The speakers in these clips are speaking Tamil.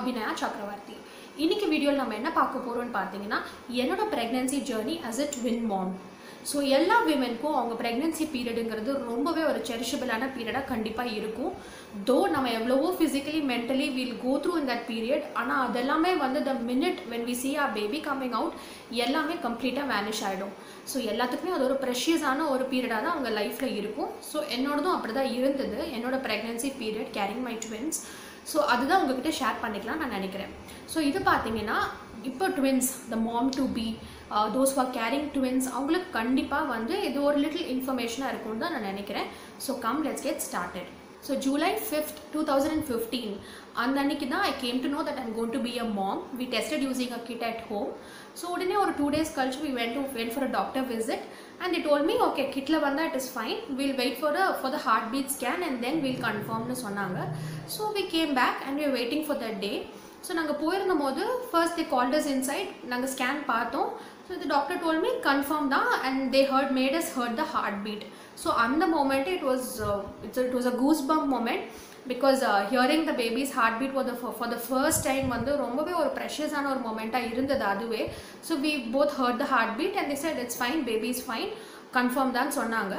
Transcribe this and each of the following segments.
Abhinaya Chakravarti. இன்னைக்கு வீடியோல நம்ம என்ன பார்க்க போறோம்னு பாத்தீங்கன்னா என்னோட pregnancy journey as a twin mom. So எல்லா விமென்க்கும் அவங்க ப்ரெக்னென்சி பீரியடுங்கிறது ரொம்பவே ஒரு செரிஷபிளான பீரியடாக கண்டிப்பாக இருக்கும். தோ நம்ம எவ்வளவோ physically mentally will go through in that period, ஆனால் அதெல்லாமே வந்து the minute when we see our baby coming out எல்லாமே கம்ப்ளீட்டாக வேனிஷ் ஆகிடும். ஸோ எல்லாத்துக்குமே அது ஒரு ப்ரெஷியஸான ஒரு பீரியடாக தான் அவங்க லைஃப்பில் இருக்கும். ஸோ என்னோடதும் அப்படி தான் இருந்தது, என்னோட pregnancy period carrying my twins. So அதுதான் உங்ககிட்ட ஷேர் பண்ணிக்கலாம் நான் நினைக்கிறேன். ஸோ இது பார்த்தீங்கன்னா இப்போ twins the mom to be those for carrying twins அவங்களுக்கு கண்டிப்பாக வந்து இது ஒரு லிட்டில் இன்ஃபர்மேஷனாக இருக்கும்னு தான் நான் நினைக்கிறேன். So come let's get started. So July 5th, 2015 அந்த அன்னைக்கு தான் I came to know that I'm going to be a mom. We tested using a kit at home. So உடனே ஒரு 2 days கழிச்சு we went for a doctor visit and they told me okay கிட்டில் வந்தால் it is fine, we'll wait for the heartbeat scan and then we'll confirm னு சொன்னாங்க. So we came back and we were waiting for that day. So நாங்கள் போயிருந்த போது first they called us inside, நாங்கள் ஸ்கேன் பார்த்தோம். So the doctor told me confirm தான் and they made us heard the heartbeat. So அந்த moment it was a goosebump moment because hearing the baby's heartbeat for the first time வந்து ரொம்பவே ஒரு ப்ரெஷியஸான ஒரு மொமெண்ட்டாக இருந்தது அதுவே. So we both heard the heartbeat and they said it's fine, baby is fine, confirm தான் சொன்னாங்க.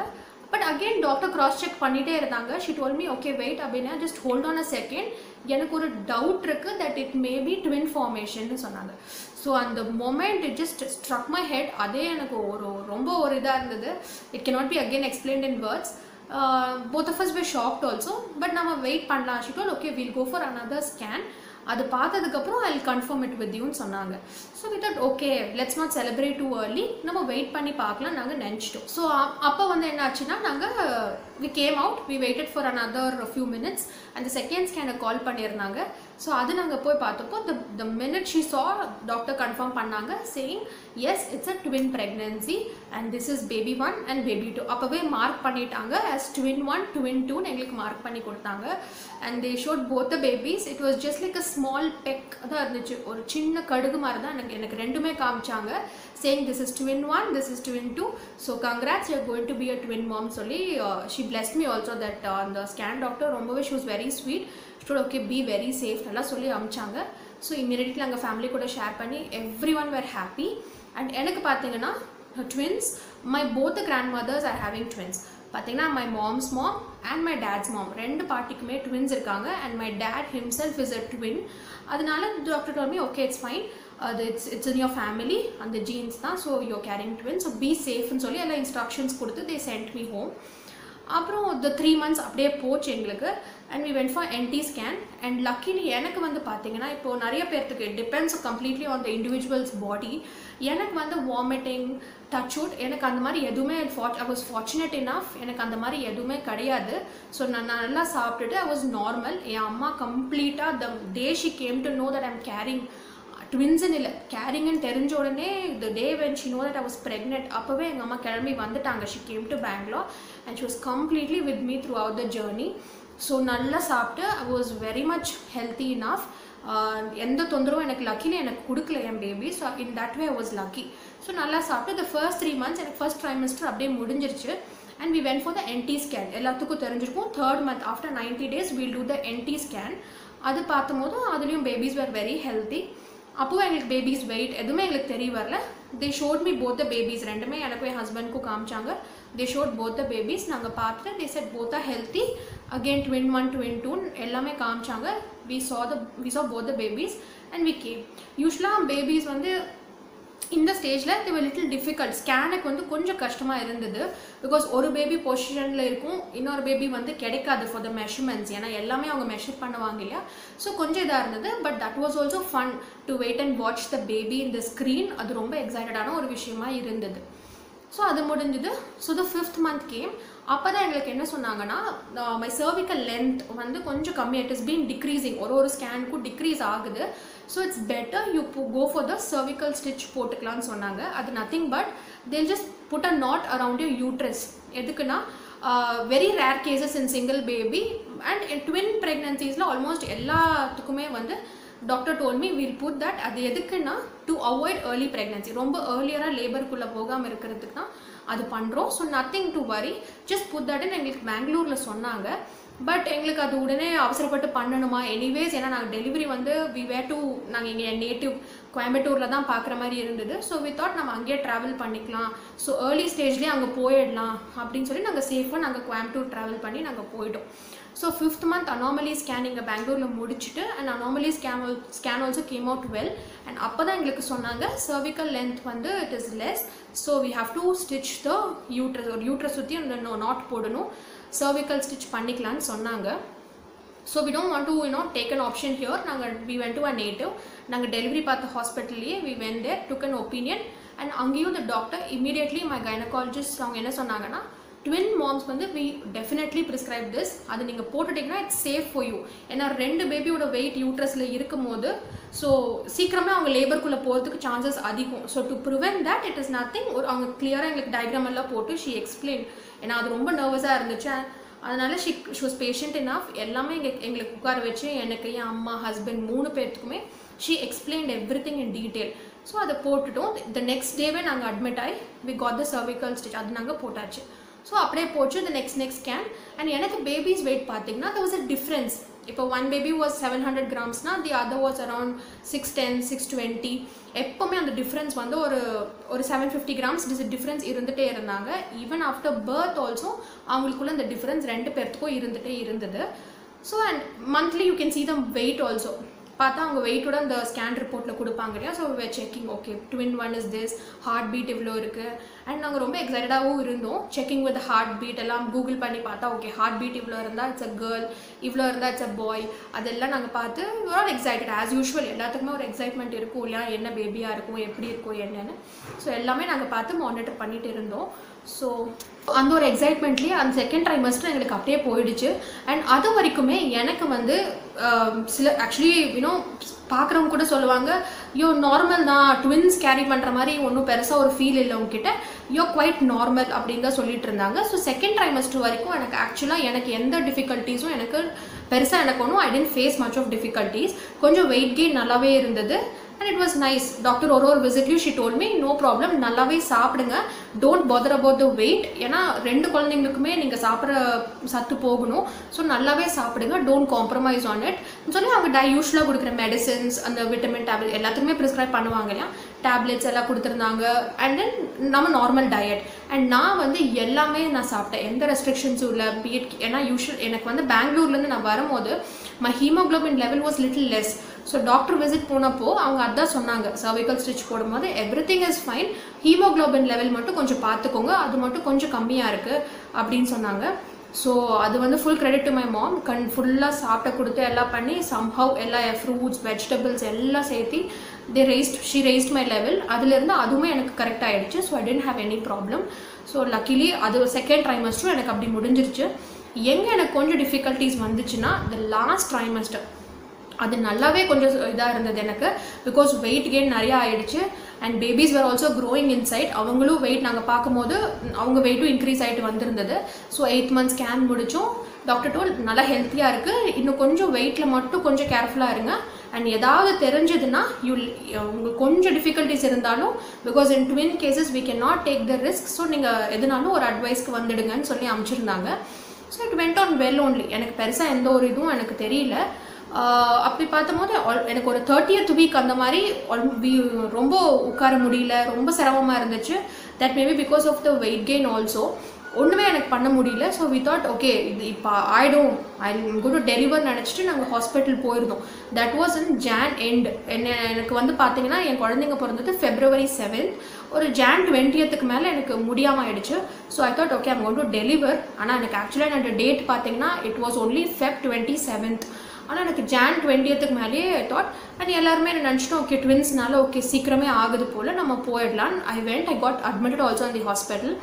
But again doctor cross check பண்ணிகிட்டே இருந்தாங்க. She told me okay wait அப்படின்னா just hold on a second, எனக்கு ஒரு டவுட் இருக்குது that it may be twin ஃபார்மேஷன்னு சொன்னாங்க. ஸோ அந்த moment it just struck my head. அதே எனக்கு ரொம்ப ஒரு இதாக இருந்தது. It cannot be again explained in words. both of us were shocked also, but நம்ம வெயிட் பண்ணலாம். She told okay we'll go for another scan, அது பார்த்ததுக்கப்புறம் I'll confirm it with youன்னு சொன்னாங்க. So we thought okay let's not celebrate too early, நம்ம வெயிட் பண்ணி பார்க்கலாம் நாங்கள் நினச்சிட்டோம். ஸோ அப்போ வந்து என்ன ஆச்சுன்னா நாங்கள் we came out, we waited for another few minutes and the second scan கால் பண்ணியிருந்தாங்க. ஸோ அது நாங்கள் போய் பார்த்தப்போ the minute she saw doctor confirm பண்ணாங்க saying yes it's a twin pregnancy and this is baby 1 and baby 2. அப்போவே மார்க் பண்ணிட்டாங்க as twin 1 twin 2 எங்களுக்கு மார்க் பண்ணி கொடுத்தாங்க. and they showed both the babies. it was just like a small peck தான் இருந்துச்சு, ஒரு சின்ன கடுகு மாதிரி தான் எனக்கு ரெண்டுமே காமிச்சாங்க saying this is twin 1, this is twin 2, so congrats you're going to be a twin mom சொல்லி she blessed me also that the scan doctor ரொம்பவே she was very sweet. she told okay be very safe நல்லா சொல்லி அமிச்சாங்க. ஸோ இமீடியட்லி நாங்கள் ஃபேமிலி கூட ஷேர் பண்ணி everyone were happy. and எனக்கு பார்த்தீங்கன்னா twins, my both the grandmothers are having twins. பார்த்தீங்கன்னா my mom's mom and my dad's mom ரெண்டு பார்ட்டிக்குமே twins இருக்காங்க and my dad himself is a twin. அதனால doctor told me okay it's fine, it's in your family and the genes தான், so you're carrying twins, so be safe ன்னு சொல்லி எல்லா இன்ஸ்ட்ரக்ஷன்ஸ் கொடுத்து they sent me home. அப்புறம் the 3 months அப்படியே போச்சு எங்களுக்கு and we went for NT scan and luckily எனக்கு வந்து பார்த்தீங்கன்னா இப்போது நிறைய பேர்த்துக்கு it depends completely on the individual's body. எனக்கு வந்து வாமிட்டிங் டச் அவுட் எனக்கு அந்த மாதிரி எதுவுமே I was fortunate enough எனக்கு அந்த மாதிரி எதுவுமே கிடையாது. ஸோ நான் நல்லா சாப்பிட்டுட்டு I was normal. என் அம்மா கம்ப்ளீட்டாக the day she came to know that I'm carrying ட்வின்ஸுன்னு இல்லை கேரிங்னு தெரிஞ்ச உடனே the day when she know that I was pregnant அப்போவே எங்கள் அம்மா கிளம்பி வந்துட்டாங்க. she came to Bangalore and she was completely with me throughout the journey. So நல்லா சாப்பிட்டு I was very much healthy enough. எந்த தொந்தரவும் எனக்கு லக்கிலி எனக்கு கொடுக்கல என் baby. So in that way I was lucky. So நல்லா சாப்பிட்டு the first 3 months எனக்கு ஃபர்ஸ்ட் ட்ரைமஸ்டர் அப்படியே முடிஞ்சிருச்சு and we went for the NT scan. எல்லாத்துக்கும் தெரிஞ்சிருக்கும் 3rd month after 90 days we'll do the NT scan. அது பார்த்தும்போது அதுலேயும் பேபிஸ் were very healthy. அப்போது எங்களுக்கு பேபிஸ் வெயிட் எதுவுமே எங்களுக்கு தெரிய வரல. they showed me both the babies, ரெண்டுமே எனக்கும் என் ஹஸ்பண்ட்க்கும் காமிச்சாங்க. they showed both the babies, நாங்கள் பார்த்துட்டு they said both are healthy, again twin 1 twin 2 எல்லாமே காமிச்சாங்க. we saw both the babies and we came. யூஸ்வலாக பேபிஸ் வந்து இந்த ஸ்டேஜில் they were little difficult. ஸ்கேனுக்கு வந்து கொஞ்சம் கஷ்டமாக இருந்தது பிகாஸ் ஒரு பேபி பொசிஷனில் இருக்கும், இன்னொரு பேபி வந்து கிடைக்காது ஃபார் த மெஷர்மெண்ட்ஸ், ஏன்னா எல்லாமே அவங்க மெஷர் பண்ணுவாங்க இல்லையா. ஸோ கொஞ்சம் இதாக இருந்தது. But that was also fun to wait and watch the baby in the screen. அது ரொம்ப எக்ஸைட்டடான ஒரு விஷயமா இருந்தது. ஸோ அது முடிஞ்சது. So the 5th month came. அப்போ தான் எங்களுக்கு என்ன சொன்னாங்கன்னா மை cervical length வந்து கொஞ்சம் கம்மியாக இட் இஸ் பீன் டிக்ரீசிங், ஒரு ஸ்கேனுக்கும் டிக்ரீஸ் ஆகுது. So it's better you go for the cervical stitch போட்டுக்கலான்னு சொன்னாங்க. அது nothing but they'll just put a knot around your uterus. எதுக்குன்னா very rare cases in single baby and twin ப்ரெக்னன்சிஸில் ஆல்மோஸ்ட் எல்லாத்துக்குமே வந்து doctor told me we'll put that. அது எதுக்குன்னா டு அவாய்ட் ஏர்லி ப்ரெக்னன்சி, ரொம்ப ஏர்லியராக லேபருக்குள்ளே போகாமல் இருக்கிறதுக்கு தான் அது பண்ணுறோம். So nothing to worry, just put that in. எங்களுக்கு பெங்களூரில் சொன்னாங்க. பட் எங்களுக்கு அது உடனே அவசரப்பட்டு பண்ணணுமா எனிவேஸ், ஏன்னா நாங்கள் டெலிவரி வந்து நாங்கள் எங்கள் நேட்டிவ் கோயம்புத்தூரில் தான் பார்க்குற மாதிரி இருந்தது. ஸோ வி தாட் நம்ம அங்கேயே ட்ராவல் பண்ணிக்கலாம், ஸோ ஏர்லி ஸ்டேஜ்லேயே அங்கே போயிடலாம் அப்படின்னு சொல்லி நாங்கள் சேஃபாக நாங்கள் கோயம்புத்தூர் ட்ராவல் பண்ணி நாங்கள் போயிட்டோம். So 5th month anomaly scan இங்கே பெங்களூரில் முடிச்சுட்டு and anomaly scan also came out well. And அப்போ தான் எங்களுக்கு சொன்னாங்க cervical length வந்து it is less, so we have to stitch the uterus, ஒரு யூட்ரஸ் சுற்றி அந்த நாட் போடணும், cervical ஸ்டிச் பண்ணிக்கலான்னு சொன்னாங்க. So we don't want to take an option here. we went to a native, நாங்கள் டெலிவரி பார்த்த ஹாஸ்பிட்டல்லையே we went there, took an opinion, and அங்கேயும் the doctor immediately my gynecologist அவங்க என்ன சொன்னாங்கன்னா, ட்வின் மாம்ஸ் வந்து we definitely prescribe this, அது நீங்கள் போட்டுட்டிங்கன்னா இட்ஸ் சேஃப் ஃபார் யூ. ஏன்னா 2 பேபியோட வெயிட் யூட்ரஸில் இருக்கும் போது ஸோ சீக்கிரமே அவங்க லேபருக்குள்ளே போகிறதுக்கு சான்சஸ் அதிகம். So to prevent that it is nothing, அவங்க கிளியராக எங்களுக்கு டயக்ராம் எல்லாம் போட்டு ஷி எக்ஸ்பிளைன். ஏன்னா அது ரொம்ப நர்வஸாக இருந்துச்சு, அதனால ஷி வாஸ் பேஷண்ட் இனஃப். எல்லாமே எங்களுக்கு உட்கார வச்சு எனக்கு என் அம்மா ஹஸ்பண்ட் 3 பேர்த்துக்குமே she explained everything in detail. So அதை போட்டுட்டோம். த நெக்ஸ்ட் டேவே நாங்கள் அட்மிட் ஆகி we got the cervical stitch, அது நாங்கள் போட்டாச்சு. ஸோ அப்படியே போச்சு the next ஸ்கேன். அண்ட் எனக்கு பேபிஸ் வெயிட் பார்த்தீங்கன்னா there was a difference. இப்போ 1 baby was 700 grams, the other was around 610, 620. எப்போவுமே அந்த டிஃப்ரென்ஸ் வந்து ஒரு 750 grams டிஃப்ரென்ஸ் இருந்துகிட்டே இருந்தாங்க. ஈவன் ஆஃப்டர் பர்த் ஆல்சோ அவங்களுக்குள்ள அந்த டிஃப்ரென்ஸ் 2 பேர்த்துக்கும் இருந்துகிட்டே இருந்தது. So and monthly you can see them weight also. பார்த்தா அவங்க வெயிட்டோட அந்த ஸ்கேன் ரிப்போர்ட்டில் கொடுப்பாங்க இல்லையா. So checking okay twin 1 is this, heart beat இவ்வளோ இருக்குது. அண்ட் நாங்கள் ரொம்ப எக்ஸைட்டடாகவும் இருந்தோம். செக்கிங் வித் ஹார்ட் பீட் எல்லாம் கூகுள் பண்ணி பார்த்தா ஓகே ஹார்ட் பீட் இவ்வளோ இருந்தால் இட்ஸ் அ கேர்ள், இவ்வளோ இருந்தால் இட்ஸ் அ பாய், அதெல்லாம் நாங்கள் பார்த்து ஆல் எக்ஸைட்டட் ஆஸ் யூஷுவல். எல்லாத்துக்குமே ஒரு எக்ஸைட்மெண்ட் இருக்கும் இல்லையா, என்ன பேபியாக இருக்கும், எப்படி இருக்கும் என்னென்னு. ஸோ எல்லாமே நாங்கள் பார்த்து மானிட்டர் பண்ணிட்டு இருந்தோம். ஸோ அந்த ஒரு எக்ஸைட்மெண்ட்லேயே அந்த செகண்ட் ட்ரைமஸ்டர் எங்களுக்கு அப்படியே போயிடுச்சு. அண்ட் அது வரைக்குமே எனக்கு வந்து சில ஆக்சுவலி பார்க்குறவங்க கூட சொல்லுவாங்க, யோ நார்மல் தான், ட்வின்ஸ் கேரி பண்ணுற மாதிரி ஒன்றும் பெருசாக ஒரு ஃபீல் இல்லை உங்ககிட்ட, யோ குவைட் நார்மல் அப்படின்னு தான் சொல்லிட்டு இருந்தாங்க. ஸோ செகண்ட் ட்ரைமஸ்டர் வரைக்கும் எனக்கு ஆக்சுவலாக எனக்கு எந்த டிஃபிகல்ட்டிஸும் எனக்கு பெருசாக எனக்கு ஒன்றும் I didn't face much of difficulties. கொஞ்சம் வெயிட் கெயின் நல்லாவே இருந்தது. And it was nice. Doctor ஒரு விசிட்லையும் she told me no problem, நல்லாவே சாப்பிடுங்க, don't bother about the weight. ஏன்னா 2 குழந்தைங்களுக்குமே நீங்கள் சாப்பிட்ற சத்து போகணும். ஸோ நல்லாவே சாப்பிடுங்க, don't compromise on it சொல்லி அவங்க யூஸ்வலாக கொடுக்குற மெடிசன்ஸ், அந்த விட்டமின் டேப்லெட் எல்லாத்துக்குமே ப்ரிஸ்கிரைப் பண்ணுவாங்க இல்லையா, டேப்லெட்ஸ் எல்லாம் கொடுத்துருந்தாங்க. அண்ட் தென் நம்ம நார்மல் டயட். அண்ட் நான் வந்து எல்லாமே நான் சாப்பிட்டேன், எந்த ரெஸ்ட்ரிக்ஷன்ஸும் இல்லை. ஏன்னா எனக்கு வந்து பெங்களூர்லேருந்து நான் வரும்போது my hemoglobin level was little less. So doctor visit போனப்போ அவங்க அதான் சொன்னாங்க, cervical ஸ்டிச் போடும்போது everything is fine, haemoglobin level மட்டும் கொஞ்சம் பார்த்துக்கோங்க, அது மட்டும் கொஞ்சம் கம்மியாக இருக்குது அப்படின்னு சொன்னாங்க. ஸோ அது வந்து full credit to my mom. ஃபுல்லாக சாப்பிட்ட கொடுத்து எல்லாம் பண்ணி சம்ஹவ் எல்லா ஃப்ரூட்ஸ் வெஜிடபிள்ஸ் எல்லாம் சேர்த்து ஷி raised மை லெவல். அதுலேருந்து அதுவுமே எனக்கு கரெக்ட் ஆகிடுச்சு. So I didn't have any problem. So luckily அது செகண்ட் ட்ரைமஸ்டரும் எனக்கு அப்படி முடிஞ்சிருச்சு. எங்கே எனக்கு கொஞ்சம் டிஃபிகல்ட்டிஸ் வந்துச்சுன்னா த லாஸ்ட் ட்ரைமஸ்டர், அது நல்லாவே கொஞ்சம் இதாக இருந்தது எனக்கு, பிகாஸ் வெயிட் கெயின் நிறையா ஆகிடுச்சு. And babies were also growing inside. அவங்களும் வெயிட் நாங்கள் பார்க்கும்போது அவங்க வெயிட்டும் இன்க்ரீஸ் ஆகிட்டு வந்திருந்தது. ஸோ 8th month ஸ்கேன் முடித்தோம். டாக்டர் டோல் நல்லா ஹெல்த்தியாக இருக்குது, இன்னும் கொஞ்சம் வெயிட்டில் மட்டும் கொஞ்சம் கேர்ஃபுல்லாக இருங்க. அண்ட் ஏதாவது தெரிஞ்சதுன்னா உங்களுக்கு கொஞ்சம் டிஃபிகல்ட்டிஸ் இருந்தாலும், because in twin cases we can not take the risk, so நீங்கள் எதுனாலும் ஒரு அட்வைஸ்க்கு வந்துடுங்கன்னு சொல்லி அனுப்பிச்சிருந்தாங்க. So it went on well only. எனக்கு பெருசாக எந்த ஒரு இதுவும் எனக்கு தெரியல. அப்படி பார்த்தபோது எனக்கு ஒரு 30th week அந்த மாதிரி ரொம்ப உட்கார முடியல, ரொம்ப சிரமமாக இருந்துச்சு. That maybe because of the weight gain also. ஒன்றுமே எனக்கு பண்ண முடியல. ஸோ வி தாட் ஓகே இது இப்போ ஆயிடும், ஐ கோட் டு டெலிவர் நினச்சிட்டு நாங்கள் ஹாஸ்பிட்டல் போயிருந்தோம். That was in Jan end. எனக்கு வந்து பார்த்தீங்கன்னா என் குழந்தைங்க பிறந்தது February 7th. ஒரு Jan 20th மேலே எனக்கு முடியாமல் ஆயிடுச்சு. So I thought okay I'm code to deliver. ஆனால் எனக்கு ஆக்சுவலாக என்னோட டேட் பார்த்தீங்கன்னா it was only Feb 27th. ஆனால் எனக்கு Jan 20th மேலேயே ஐ தாட். அண்ட் எல்லாருமே என்ன நினச்சிட்டோம் ஓகே ட்வின்ஸ்னால ஓகே சீக்கிரமே ஆகுது போல் நம்ம போயிடலாம். I got admitted also in the hospital.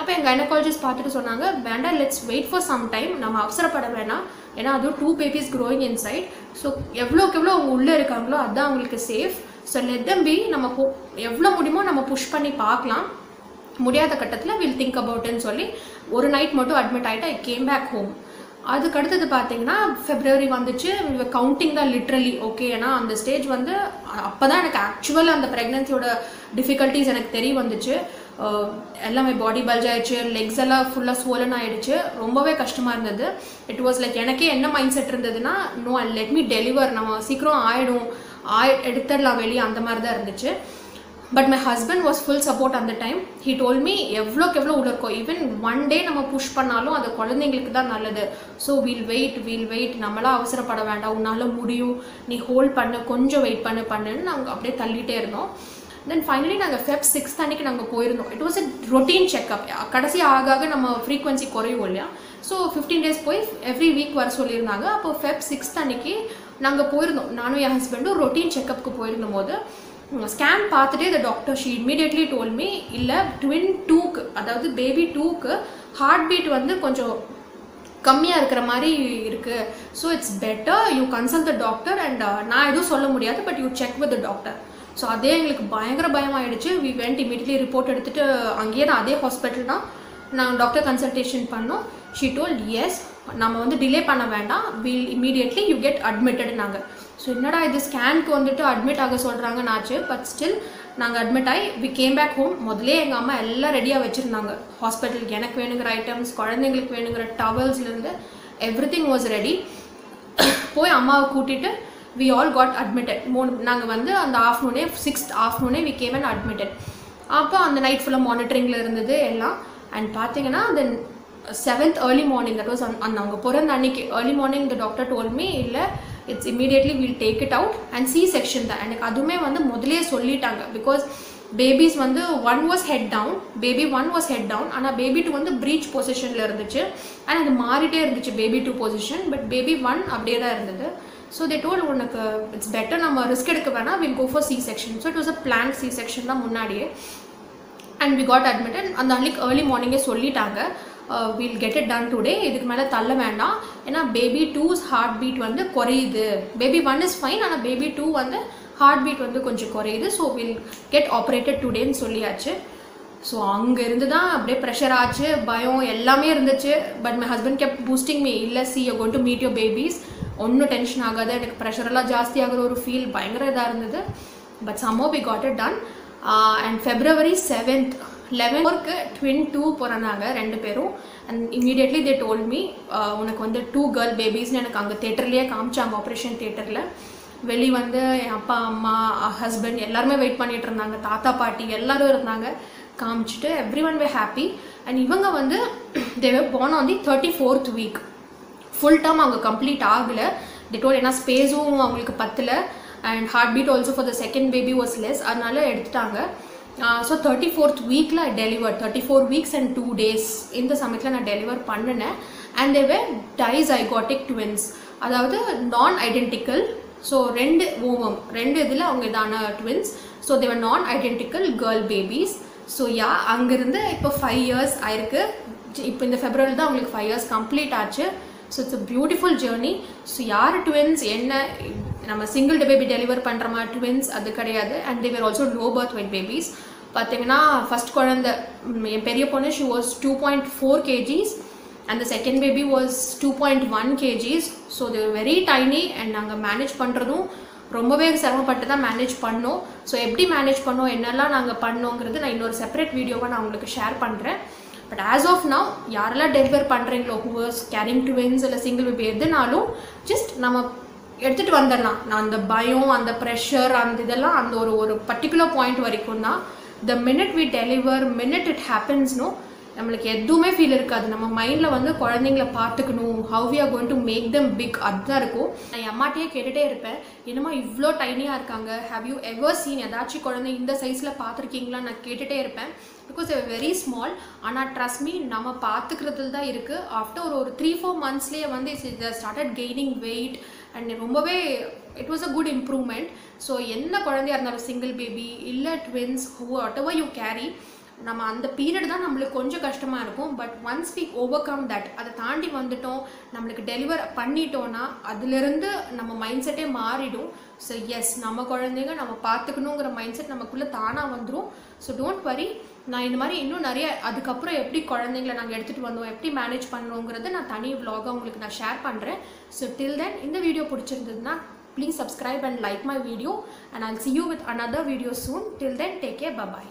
அப்போ எங்கள் கைனகாலஜிஸ்ட் பார்த்துட்டு சொன்னாங்க, வேண்டாம் let's wait for some time, நம்ம அவசரப்பட வேணாம், ஏன்னா அதுவும் 2 babies க்ரோயிங் இன்சைட். ஸோ எவ்வளோக்கு எவ்வளோ அவங்க உள்ளே இருக்காங்களோ அதுதான் அவங்களுக்கு safe. So let them B, நம்ம எவ்வளோ முடியுமோ நம்ம புஷ் பண்ணி பார்க்கலாம், முடியாத கட்டத்தில் வில் திங்க் அபவுட்னு சொல்லி ஒரு நைட் மட்டும் அட்மிட் ஆகிட்டு ஐ கேம் பேக் ஹோம். அதுக்கு அடுத்தது பார்த்தீங்கன்னா February வந்துச்சு. கவுண்டிங் தான் லிட்ரலி ஓகே. ஏன்னா அந்த ஸ்டேஜ் வந்து அப்போ தான் எனக்கு ஆக்சுவலாக அந்த ப்ரெக்னன்சியோட டிஃபிகல்ட்டிஸ் எனக்கு தெரிய வந்துச்சு. எல்லாமே பாடி பல்ஜ் ஆயிடுச்சு, லெக்ஸ் எல்லாம் ஃபுல்லாக ஸ்வோலன் ஆகிடுச்சு. ரொம்பவே கஷ்டமாக இருந்தது. இட் வாஸ் லைக் எனக்கே என்ன மைண்ட் செட் இருந்ததுன்னா, நோ லெட் மீ டெலிவர், நம்ம சீக்கிரம் எடுத்துடலாம் வெளியே, அந்த மாதிரி தான் இருந்துச்சு. But my husband was full support அந்த டைம். ஹி டோல் மீ எவ்வளோக்கு எவ்வளோ உள்ள இருக்கோ, ஈவன் ஒன் டே நம்ம புஷ் பண்ணாலும் அது குழந்தைங்களுக்கு தான் நல்லது. ஸோ வீல் வெயிட், நம்மளாம் அவசரப்பட வேண்டாம், உன்னால் முடியும், நீ ஹோல்ட் பண்ணு, கொஞ்சம் வெயிட் பண்ணுன்னு நாங்கள் அப்படியே தள்ளிகிட்டே இருந்தோம். தென் ஃபைனலி நாங்கள் Feb 6th அன்றைக்கி நாங்கள் போயிருந்தோம். It was a routine checkup. கடைசி ஆக நம்ம ஃப்ரீக்வன்சி குறையும் இல்லையா. ஸோ 15 days போய் எவ்ரி வீக் வர சொல்லியிருந்தாங்க. அப்போ Feb 6th அன்றைக்கி நாங்கள் போயிருந்தோம். நானும் என் ஹஸ்பண்டும் ரொட்டீன் செக்அப்க்கு போயிருந்த போது ஸ்கேன் பார்த்துட்டே இந்த doctor she immediately told me, இல்லை ட்வின் 2க்கு, அதாவது பேபி 2க்கு ஹார்ட் பீட் வந்து கொஞ்சம் கம்மியாக இருக்கிற மாதிரி இருக்குது. So it's better you consult the doctor and நான் எதுவும் சொல்ல முடியாது, but you check with the doctor. So அதே எங்களுக்கு பயங்கர பயமாகிடுச்சு. வி வெண்ட் இமீடியட்லி ரிப்போர்ட் எடுத்துகிட்டு அங்கேயே தான் அதே ஹாஸ்பிட்டல் தான் நாங்கள் டாக்டர் கன்சல்டேஷன் பண்ணோம். ஷீ டோல்ட் எஸ், நம்ம வந்து டிலே பண்ண வேண்டாம், வில் இமீடியட்லி யூ கெட் அட்மிட்டட்னாங்க. ஸோ என்னடா இது ஸ்கேனுக்கு வந்துட்டு அட்மிட் ஆக சொல்கிறாங்கன்னாச்சு. பட் ஸ்டில் நாங்கள் அட்மிட் ஆகி வி கேம் பேக் ஹோம். முதலே எங்கள் அம்மா எல்லாம் ரெடியாக வச்சுருந்தாங்க ஹாஸ்பிட்டலுக்கு. எனக்கு வேணுங்கிற ஐட்டம்ஸ், குழந்தைங்களுக்கு வேணுங்கிற டவல்ஸ்லேருந்து எவ்ரி திங் வாஸ் ரெடி. போய் அம்மாவை கூட்டிகிட்டு வி ஆல் காட் அட்மிட்டட். நாங்கள் வந்து அந்த ஆஃப்டர்நூனே 6th afternoon we came and admitted. அப்போ அந்த நைட் ஃபுல்லாக மானிட்டரிங்கில் இருந்தது எல்லாம். அண்ட் பார்த்தீங்கன்னா அந்த 7th early morning, that was அவங்க பிறந்த அன்னைக்கு early morning the doctor told me, இல்லை it's immediately we'll take it out and C-section தான். எனக்கு அதுவுமே வந்து முதலே சொல்லிட்டாங்க. பிகாஸ் பேபிஸ் வந்து பேபி 1 was head down, ஆனால் பேபி 2 வந்து ப்ரீச் பொசிஷனில் இருந்துச்சு. ஆனால் அது மாறிட்டே இருந்துச்சு பேபி 2 பொசிஷன், பட் பேபி 1 அப்படியே தான் இருந்தது. ஸோ தே டோல் உனக்கு இட்ஸ் பெட்டர், நம்ம ரிஸ்க் எடுக்க வேணாம், will go for C-section. So it was a plan C-section தான் முன்னாடியே. And we got admitted. அந்த அன்னைக்கு ஏர்லி மார்னிங்கே சொல்லிட்டாங்க, will get it done today, இதுக்கு மேலே தள்ள வேண்டாம், ஏன்னா பேபி 2's ஹார்ட் பீட் வந்து குறையுது. பேபி 1 இஸ் ஃபைன், ஆனால் பேபி 2 வந்து ஹார்ட் பீட் வந்து கொஞ்சம் குறையுது. ஸோ வில் கெட் ஆப்ரேட்டட் டுடேன்னு சொல்லியாச்சு. ஸோ அங்கே இருந்து தான் அப்படியே ப்ரெஷர் ஆச்சு, பயம் எல்லாமே இருந்துச்சு. But my husband kept boosting me, இல்லை see you going to meet your babies, ஒன்றும் டென்ஷன் ஆகாது. எனக்கு ப்ரெஷரெல்லாம் ஜாஸ்தி ஆகிற ஒரு ஃபீல் பயங்கர இதாக இருந்தது. But somehow we got it done. And February 7th 11th twin 2 பிறந்தாங்க 2 பேரும். And immediately they told me, உனக்கு வந்து 2 girl பேபிஸ்ன்னு எனக்கு அங்கே தேட்டர்லேயே காமிச்சாங்க, ஆப்ரேஷன் தேட்டரில். வெளியே வந்து என் அப்பா அம்மா ஹஸ்பண்ட் எல்லாருமே வெயிட் பண்ணிகிட்டு இருந்தாங்க, தாத்தா பாட்டி எல்லோரும் இருந்தாங்க. காமிச்சிட்டு every one way happy. And இவங்க வந்து they were born on the 34th week. Full term அவங்க கம்ப்ளீட் ஆகலை. தே டோல், ஏன்னா ஸ்பேஸும் அவங்களுக்கு பத்தலை and heart beat also for the second baby was less, அதனால எடுத்துட்டாங்க. ஸோ 34th வீக்கில் டெலிவர், 34 weeks and 2 days இந்த சமயத்தில் நான் டெலிவர் பண்ணினேன். And they were dizygotic twins, அதாவது நான் ஐடென்டிக்கல். ஸோ 2 ஓவம் 2 இதில் அவங்க இதான ட்வின்ஸ். ஸோ தே வர் நான் ஐடென்டிக்கல் கேர்ள் பேபிஸ். ஸோ அங்கேருந்து இப்போ 5 years ஆயிருக்கு. இப்போ இந்த February தான் அவங்களுக்கு 5 years கம்ப்ளீட் ஆச்சு. So it's a beautiful journey. So யார் ட்வின்ஸ் என்ன, நம்ம சிங்கிள் பேபி டெலிவர் பண்ணுற மாதிரி ட்வின்ஸ் அது கிடையாது. And they were also low birth wait babies. பார்த்தீங்கன்னா ஃபஸ்ட் குழந்தை என் பெரிய பொண்ணு, she was 2.4 kgs and the second baby was 2.1 kgs. So they very tiny. And நாங்கள் மேனேஜ் பண்ணுறதும் ரொம்பவே சிரமப்பட்டு தான் மேனேஜ் பண்ணோம். ஸோ எப்படி மேனேஜ் பண்ணோம், என்னெல்லாம் நாங்கள் பண்ணோங்கிறது நான் இன்னொரு செப்பரேட் வீடியோவாக நான் உங்களுக்கு ஷேர் பண்ணுறேன். பட் ஆஸ் ஆஃப் நவ் யாரெல்லாம் டெலிவர் பண்ணுறீங்களோ, ஹூவர்ஸ் கேரிங் ட்வின்ஸ் இல்லை சிங்கிள் பேபி எதுனாலும் ஜஸ்ட் நம்ம எடுத்துகிட்டு வந்துடலாம். நான் அந்த பயம், அந்த ப்ரெஷர், அந்த இதெல்லாம் அந்த ஒரு பர்டிகுலர் பாயிண்ட் வரைக்கும் தான். The minute we deliver, minute it ஹேப்பன்ஸ்னோ நம்மளுக்கு எதுவுமே ஃபீல் இருக்காது. நம்ம மைண்டில் வந்து குழந்தைங்கள பார்த்துக்கணும், how we are going to make them big, அதுதான் இருக்கும். நான் என் அம்மாட்டையே கேட்டுகிட்டே இருப்பேன், என்னமா இவ்வளோ டைனியாக இருக்காங்க, ஹேவ் யூ எவர் சீன், ஏதாச்சும் குழந்தை இந்த சைஸில் பார்த்துருக்கீங்களா, நான் கேட்டுகிட்டே இருப்பேன். Because they're very small. ஆனால் ட்ரஸ்ட் மீ, நம்ம பார்த்துக்கிறதுல தான் இருக்குது. ஆஃப்டர் ஒரு 3-4 monthsலேயே வந்து ஸ்டார்டட் கெய்னிங் வெயிட் அண்ட் ரொம்பவே it was a good improvement. So என்ன குழந்தையாக இருந்தாலும் சிங்கிள் பேபி இல்லை twins, whatever you carry, நம்ம அந்த பீரியட் தான் நம்மளுக்கு கொஞ்சம் கஷ்டமாக இருக்கும். But once we overcome that, அதை தாண்டி வந்துட்டோம், நம்மளுக்கு டெலிவர் பண்ணிட்டோன்னா அதுலேருந்து நம்ம மைண்ட் செட்டே மாறிடும். ஸோ எஸ், நம்ம குழந்தைங்க நம்ம பார்த்துக்கணுங்கிற மைண்ட் செட் நமக்குள்ளே தானாக வந்துடும். So don't worry. நான் இந்த மாதிரி இன்னும் நிறைய அதுக்கப்புறம் எப்படி குழந்தைங்கள நாங்கள் எடுத்துகிட்டு வந்தோம், எப்படி மேனேஜ் பண்ணோங்கிறத நான் தனி vlog உங்களுக்கு நான் ஷேர் பண்ணுறேன். ஸோ டில் தென், இந்த வீடியோ பிடிச்சிருந்ததுன்னா please subscribe and like my video, and I'll see you with another video soon. Till then, take care, bye bye.